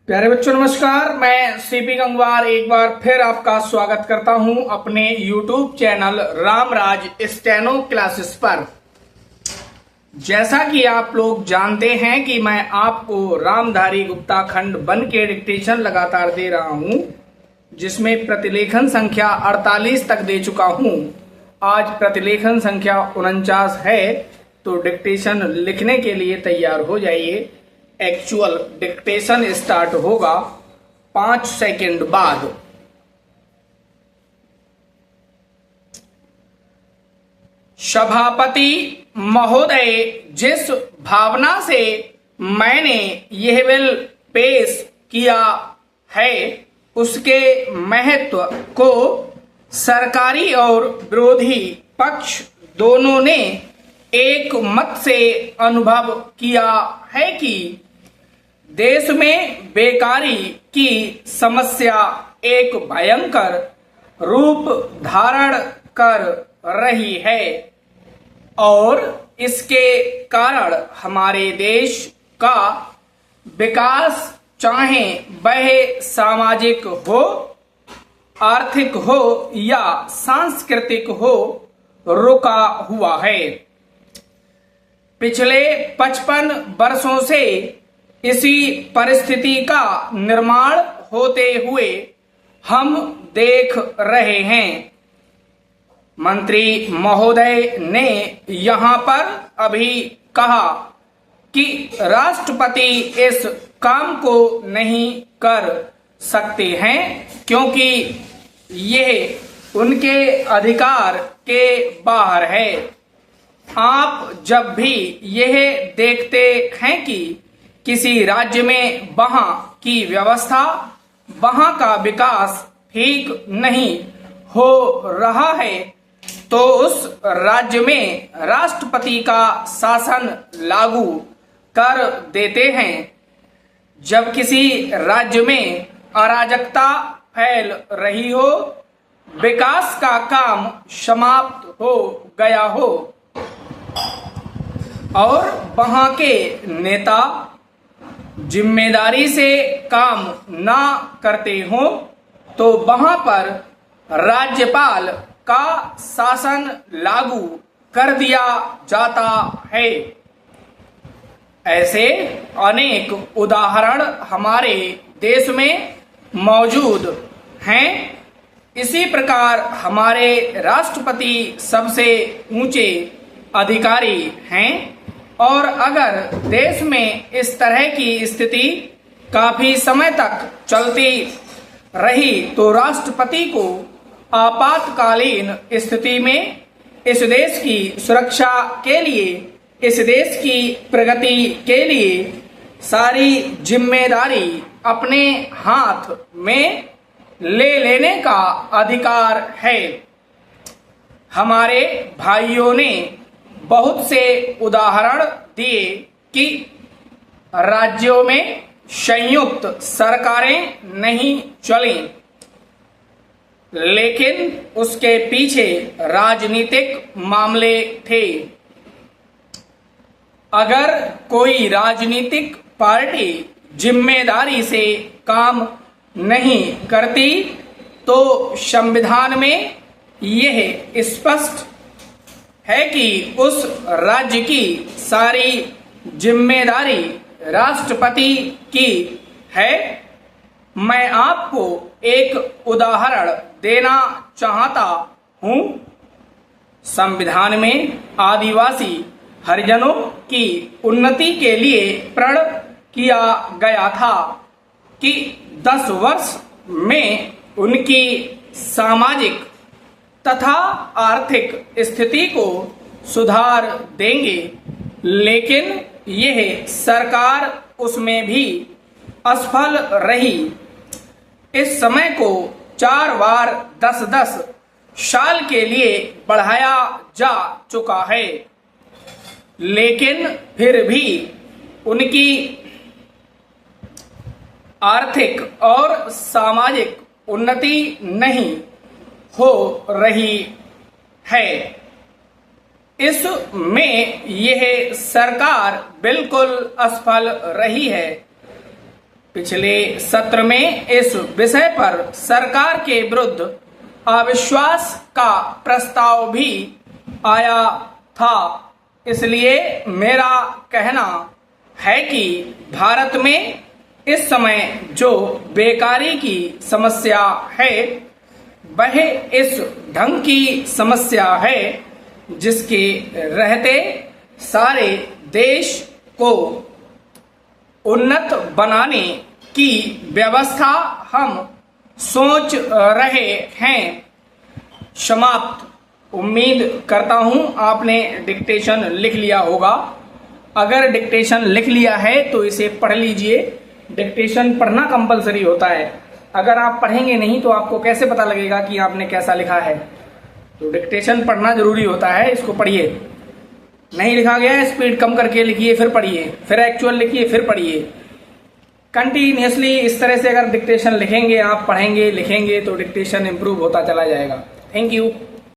प्यारे बच्चों नमस्कार। मैं सीपी गंगवार एक बार फिर आपका स्वागत करता हूं अपने YouTube channel Ramraj steno classes पर। जैसा कि आप लोग जानते हैं कि मैं आपको रामधारी गुप्ता खंड 1 के डिक्टेशन लगातार दे रहा हूं, जिसमें प्रतिलेखन संख्या 48 तक दे चुका हूं। आज प्रतिलेखन संख्या 49 है, तो डिक्टेशन लिखने के लिए तैयार हो जाइए। एक्चुअल डिक्टेशन स्टार्ट होगा 5 सेकंड बाद। सभापति महोदय, जिस भावना से मैंने यह बिल पेश किया है, उसके महत्व को सरकारी और विरोधी पक्ष दोनों ने एक मत से अनुभव किया है कि देश में बेकारी की समस्या एक भयंकर रूप धारण कर रही है और इसके कारण हमारे देश का विकास, चाहे वह सामाजिक हो, आर्थिक हो या सांस्कृतिक हो, रुका हुआ है। पिछले 55 वर्षों से इसी परिस्थिति का निर्माण होते हुए हम देख रहे हैं। मंत्री महोदय ने यहाँ पर अभी कहा कि राष्ट्रपति इस काम को नहीं कर सकते हैं क्योंकि यह उनके अधिकार के बाहर है। आप जब भी यह देखते हैं कि किसी राज्य में वहां की व्यवस्था, वहां का विकास ठीक नहीं हो रहा है, तो उस राज्य में राष्ट्रपति का शासन लागू कर देते हैं। जब किसी राज्य में अराजकता फैल रही हो, विकास का काम समाप्त हो गया हो और वहां के नेता जिम्मेदारी से काम ना करते हो, तो वहां पर राज्यपाल का शासन लागू कर दिया जाता है। ऐसे अनेक उदाहरण हमारे देश में मौजूद हैं। इसी प्रकार हमारे राष्ट्रपति सबसे ऊंचे अधिकारी हैं और अगर देश में इस तरह की स्थिति काफी समय तक चलती रही तो राष्ट्रपति को आपातकालीन स्थिति में इस देश की सुरक्षा के लिए, इस देश की प्रगति के लिए सारी जिम्मेदारी अपने हाथ में ले लेने का अधिकार है। हमारे भाइयों ने बहुत से उदाहरण दिए कि राज्यों में संयुक्त सरकारें नहीं चली, लेकिन उसके पीछे राजनीतिक मामले थे। अगर कोई राजनीतिक पार्टी जिम्मेदारी से काम नहीं करती तो संविधान में यह स्पष्ट है कि उस राज्य की सारी जिम्मेदारी राष्ट्रपति की है। मैं आपको एक उदाहरण देना चाहता हूं। संविधान में आदिवासी हरिजनों की उन्नति के लिए प्रण किया गया था कि 10 वर्ष में उनकी सामाजिक तथा आर्थिक स्थिति को सुधार देंगे, लेकिन यह सरकार उसमें भी असफल रही। इस समय को 4 बार 10-10 साल के लिए बढ़ाया जा चुका है, लेकिन फिर भी उनकी आर्थिक और सामाजिक उन्नति नहीं हो रही है। इसमें यह सरकार बिल्कुल असफल रही है। पिछले सत्र में इस विषय पर सरकार के विरुद्ध अविश्वास का प्रस्ताव भी आया था। इसलिए मेरा कहना है कि भारत में इस समय जो बेकारी की समस्या है वह इस ढंग की समस्या है जिसके रहते सारे देश को उन्नत बनाने की व्यवस्था हम सोच रहे हैं। समाप्त। उम्मीद करता हूं आपने डिक्टेशन लिख लिया होगा। अगर डिक्टेशन लिख लिया है तो इसे पढ़ लीजिए। डिक्टेशन पढ़ना कंपलसरी होता है। अगर आप पढ़ेंगे नहीं तो आपको कैसे पता लगेगा कि आपने कैसा लिखा है। तो डिक्टेशन पढ़ना जरूरी होता है, इसको पढ़िए। नहीं लिखा गया है, स्पीड कम करके लिखिए, फिर पढ़िए, फिर एक्चुअल लिखिए, फिर पढ़िए। कंटिन्यूअसली इस तरह से अगर डिक्टेशन लिखेंगे, आप पढ़ेंगे, लिखेंगे तो डिक्टेशन इंप्रूव होता चला जाएगा। Thank you.